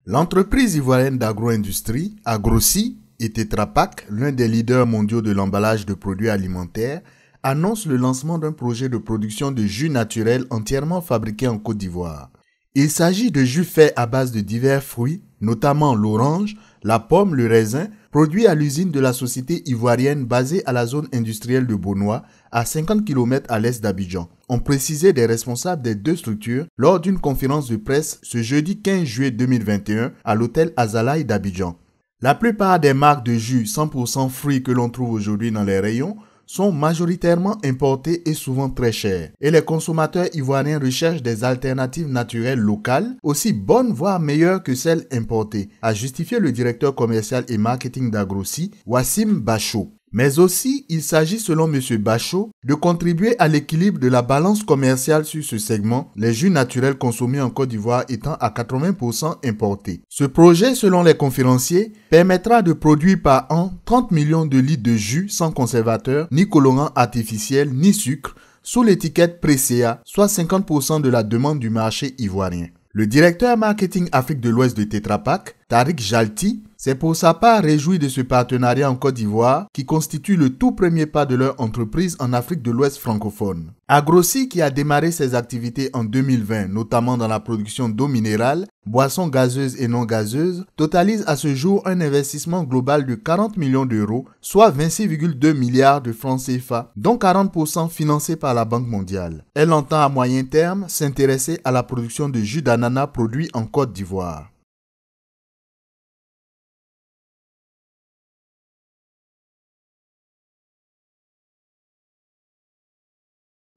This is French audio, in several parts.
L'entreprise ivoirienne d'agro-industrie, Agrossi et Tetra Pak, l'un des leaders mondiaux de l'emballage de produits alimentaires, annonce le lancement d'un projet de production de jus naturel entièrement fabriqué en Côte d'Ivoire. Il s'agit de jus faits à base de divers fruits, notamment l'orange, la pomme, le raisin, produits à l'usine de la société ivoirienne basée à la zone industrielle de Bonois, à 50 km à l'est d'Abidjan, ont précisé des responsables des deux structures lors d'une conférence de presse ce jeudi 15 juillet 2021 à l'hôtel Azalaï d'Abidjan. La plupart des marques de jus 100% fruits que l'on trouve aujourd'hui dans les rayons sont majoritairement importés et souvent très chers. Et les consommateurs ivoiriens recherchent des alternatives naturelles locales, aussi bonnes voire meilleures que celles importées, a justifié le directeur commercial et marketing d'Agrossi, Wassim Bachot. Mais aussi, il s'agit selon M. Bachot de contribuer à l'équilibre de la balance commerciale sur ce segment, les jus naturels consommés en Côte d'Ivoire étant à 80% importés. Ce projet, selon les conférenciers, permettra de produire par an 30 millions de litres de jus sans conservateur, ni colorant artificiel, ni sucre, sous l'étiquette Presea, soit 50% de la demande du marché ivoirien. Le directeur marketing Afrique de l'Ouest de Tetra Pak, Tariq Jalti, s'est pour sa part réjoui de ce partenariat en Côte d'Ivoire qui constitue le tout premier pas de leur entreprise en Afrique de l'Ouest francophone. Agrossi, qui a démarré ses activités en 2020, notamment dans la production d'eau minérale, boissons gazeuses et non gazeuses, totalise à ce jour un investissement global de 40 millions d'euros, soit 26,2 milliards de francs CFA, dont 40% financés par la Banque mondiale. Elle entend à moyen terme s'intéresser à la production de jus d'ananas produits en Côte d'Ivoire.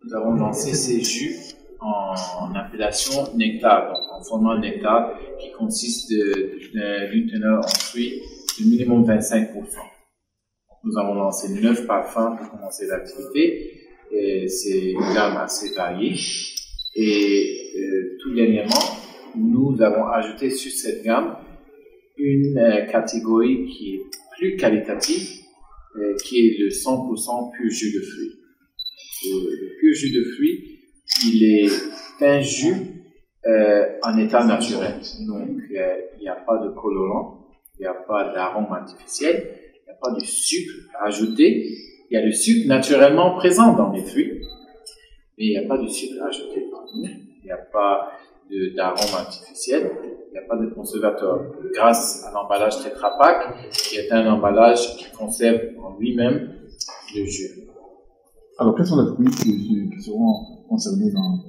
Nous avons lancé ces jus en appellation nectar, donc en format nectar, qui consiste d'une teneur en fruits de minimum 25%. Donc, nous avons lancé 9 parfums pour commencer l'activité, et c'est une gamme assez variée. Et tout dernièrement, nous avons ajouté sur cette gamme une catégorie qui est plus qualitative, qui est le 100% pur jus de fruits. Le pur jus de fruits, il est un jus en état naturel. Donc, il n'y a pas de colorant, il n'y a pas d'arôme artificiel, il n'y a pas de sucre ajouté. Il y a le sucre naturellement présent dans les fruits, mais il n'y a pas de sucre ajouté par nous. Il n'y a pas d'arôme artificiel, il n'y a pas de conservateur. Grâce à l'emballage Tetra Pak, qui est un emballage qui conserve en lui-même le jus. Alors, quels sont les fruits qui seront concernés dans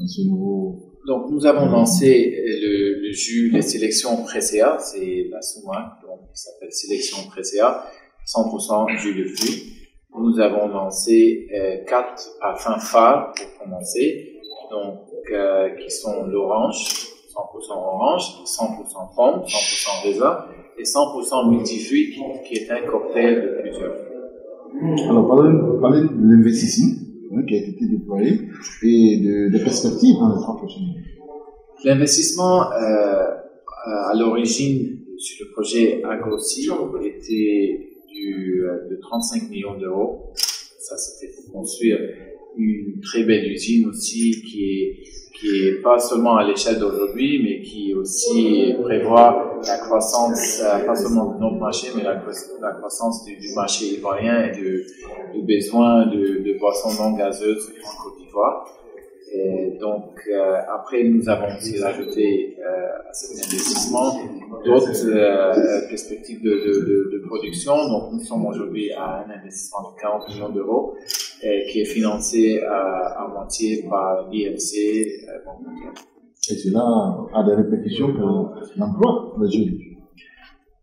ce nouveau... Donc, nous avons lancé le jus, les sélections Presea, c'est la sous-marque, donc il s'appelle Sélection Presea, 100% jus de fruits. Nous avons lancé 4 parfums phares pour commencer, donc qui sont l'orange, 100% orange, 100% pomme, 100% raisin et 100% multifruits, qui est un cocktail de plusieurs fruits. Alors, parlez de l'investissement qui a été déployé et des perspectives dans les 3 prochaines années. L'investissement à l'origine sur le projet Agrossi était de 35 millions d'euros. Ça, c'était pour construire une très belle usine aussi qui est pas seulement à l'échelle d'aujourd'hui, mais qui aussi prévoit la croissance, pas seulement de notre marché, mais la croissance du marché ivoirien et du besoin de boissons non gazeuses en Côte d'Ivoire. Et donc, après, nous avons aussi rajouté à cet investissement d'autres perspectives de production. Donc, nous sommes aujourd'hui à un investissement de 40 millions d'euros qui est financé à moitié par l'IFC, Banque mondiale. Et cela a des répercussions pour l'emploi des jeunes.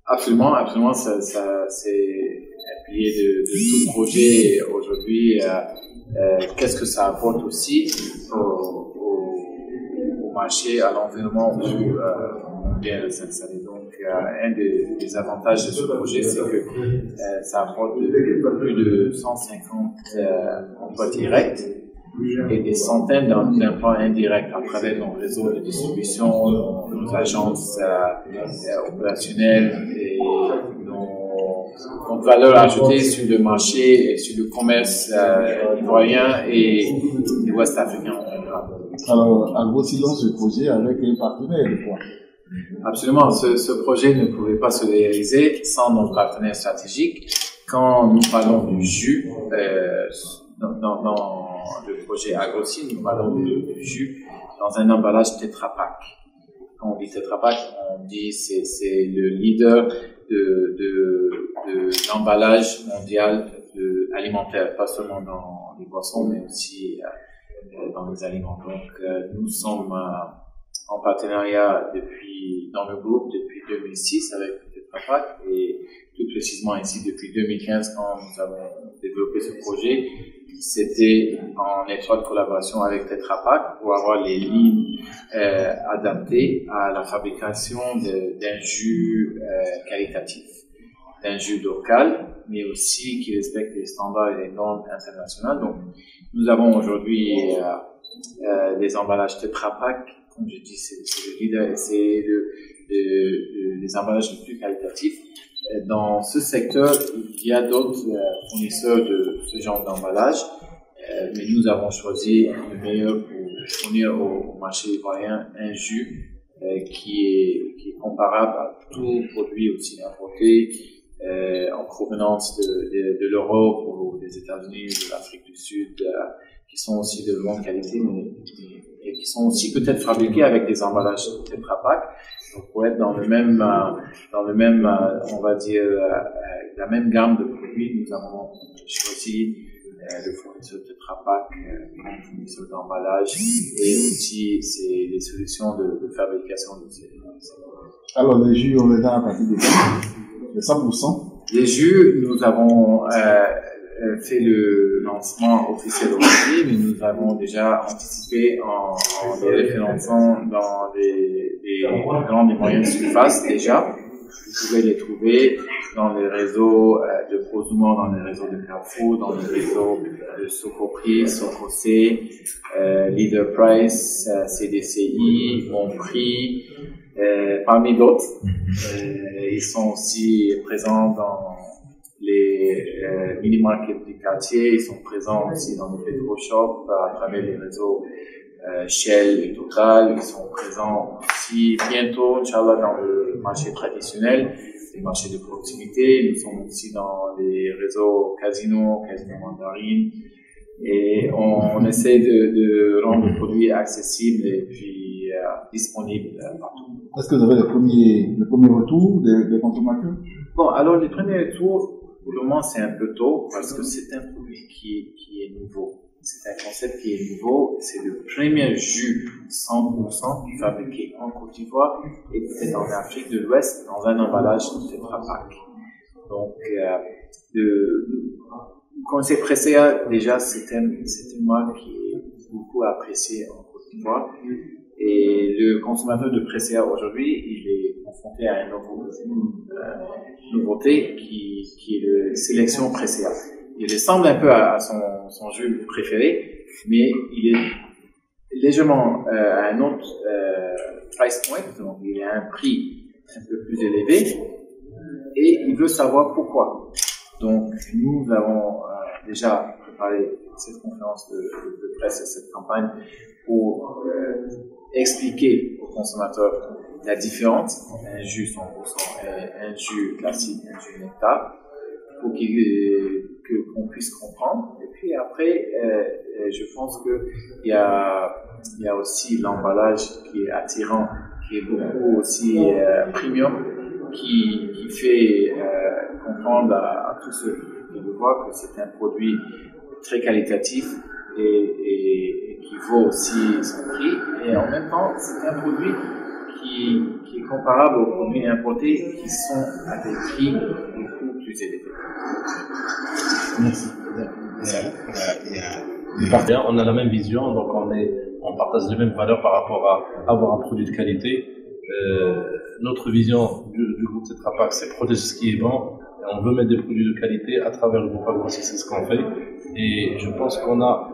Absolument, absolument. Ça c'est un pilier de tout projet aujourd'hui. Qu'est-ce que ça apporte aussi au marché, à l'environnement où on vient de s'installer. Donc, un des avantages de ce projet, c'est que ça apporte plus de 150 emplois directs et des centaines d'emplois indirects à travers nos réseaux de distribution, nos agences opérationnelles et notre valeur ajoutée sur le marché et sur le commerce ivoirien et ouest africain en général. Alors, Agrossi lance ce projet avec un partenaire, quoi. Absolument. Ce projet ne pouvait pas se réaliser sans nos partenaires stratégiques. Quand nous parlons du jus, dans le projet Agrossi, nous parlons du jus dans un emballage Tetra Pak. Quand on dit Tetra Pak, on dit c'est le leader de l'emballage mondial alimentaire, pas seulement dans les boissons, mais aussi dans les aliments. Donc, nous sommes en partenariat dans le groupe depuis 2006 avec Tetra Pak et tout précisément ici depuis 2015 quand nous avons développé ce projet. C'était en étroite collaboration avec Tetra Pak pour avoir les lignes adaptées à la fabrication d'un jus qualitatif, d'un jus local, mais aussi qui respecte les standards et les normes internationales. Donc, nous avons aujourd'hui des emballages Tetra Pak, comme je dis, c'est le leader et c'est les emballages les plus qualitatifs. Dans ce secteur, il y a d'autres fournisseurs de ce genre d'emballage, mais nous avons choisi le meilleur pour fournir au marché ivoirien un jus qui est comparable à tout produit aussi importé en provenance de l'Europe ou des États-Unis, de l'Afrique du Sud, qui sont aussi de bonne qualité, et qui sont aussi peut-être fabriqués avec des emballages Tetra Pak. Donc, pour être dans le même, on va dire, la même gamme de produits, nous avons choisi le fournisseur Tetra Pak comme fournisseur d'emballage et aussi les solutions de fabrication de ces. Alors, les jus, on est dans la partie de 100%. Les jus, nous avons fait le lancement officiel aujourd'hui, mais nous avons déjà anticipé en les référençant dans des grandes et moyennes surfaces déjà. Vous pouvez les trouver dans les réseaux de Prosumo, dans les réseaux de Carrefour, dans les réseaux de Socoprix, Sococé, Leader Price, CDCI, Bon Prix, parmi d'autres. Ils sont aussi présents dans les mini-markets du quartier, ils sont présents aussi dans les pétro-shops à travers les réseaux Shell et Total, ils sont présents aussi bientôt, Inch'Allah, dans le marché traditionnel, les marchés de proximité, nous sommes aussi dans les réseaux Casino Mandarine, et on essaie de rendre le produit accessible et puis disponible partout. Est-ce que vous avez les premiers retours des consommateurs? Bon, alors les premiers retours, pour le moment, c'est un peu tôt parce que c'est un produit qui est nouveau. C'est un concept qui est nouveau. C'est le premier jus 100% fabriqué en Côte d'Ivoire et peut-être en Afrique de l'Ouest dans un emballage Tetra Pak. Donc, quand c'est Presea, déjà, c'est une marque qui est beaucoup appréciée en Côte d'Ivoire. Et le consommateur de Presea aujourd'hui, il est confronté à une nouveauté qui est la sélection Presea. Il ressemble un peu à son jus préféré, mais il est légèrement à un autre price point, donc il a un prix un peu plus élevé, et il veut savoir pourquoi. Donc nous avons déjà préparé cette conférence de presse et cette campagne pour expliquer aux consommateurs la différence entre un jus 100% et un jus classique, un jus nectar, pour qu'on puisse comprendre. Et puis après, je pense qu'il y a aussi l'emballage qui est attirant, qui est beaucoup aussi premium, qui fait comprendre à tous ceux qui le voient que c'est un produit très qualitatif et qui vaut aussi son prix. Et en même temps, c'est un produit qui est comparable aux produits importés qui sont à des prix beaucoup plus élevés. Merci. On a la même vision, donc on partage les mêmes valeurs par rapport à avoir un produit de qualité. Notre vision du groupe Tetra Pak, c'est protéger ce qui est bon. Et on veut mettre des produits de qualité à travers le groupe Agrossi, c'est ce qu'on fait. Et je pense qu'on a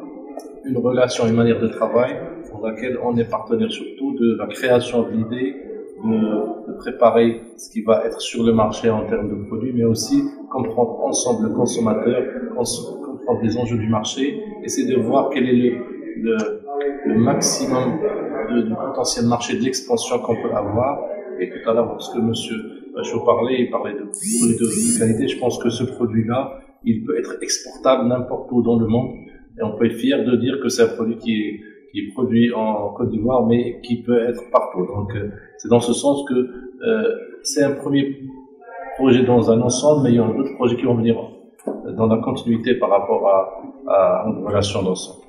une relation, une manière de travail pour laquelle on est partenaire surtout de la création de l'idée, de préparer ce qui va être sur le marché en termes de produits, mais aussi comprendre ensemble le consommateur, comprendre les enjeux du marché, essayer de voir quel est le maximum du potentiel marché de l'expansion qu'on peut avoir Et tout à l'heure, lorsque monsieur Bachot parlait, il parlait de produits de qualité. Je pense que ce produit-là, il peut être exportable n'importe où dans le monde. Et on peut être fier de dire que c'est un produit qui est produit en Côte d'Ivoire, mais qui peut être partout. Donc, c'est dans ce sens que c'est un premier projet dans un ensemble, mais il y a d'autres projets qui vont venir dans la continuité par rapport à une relation d'ensemble.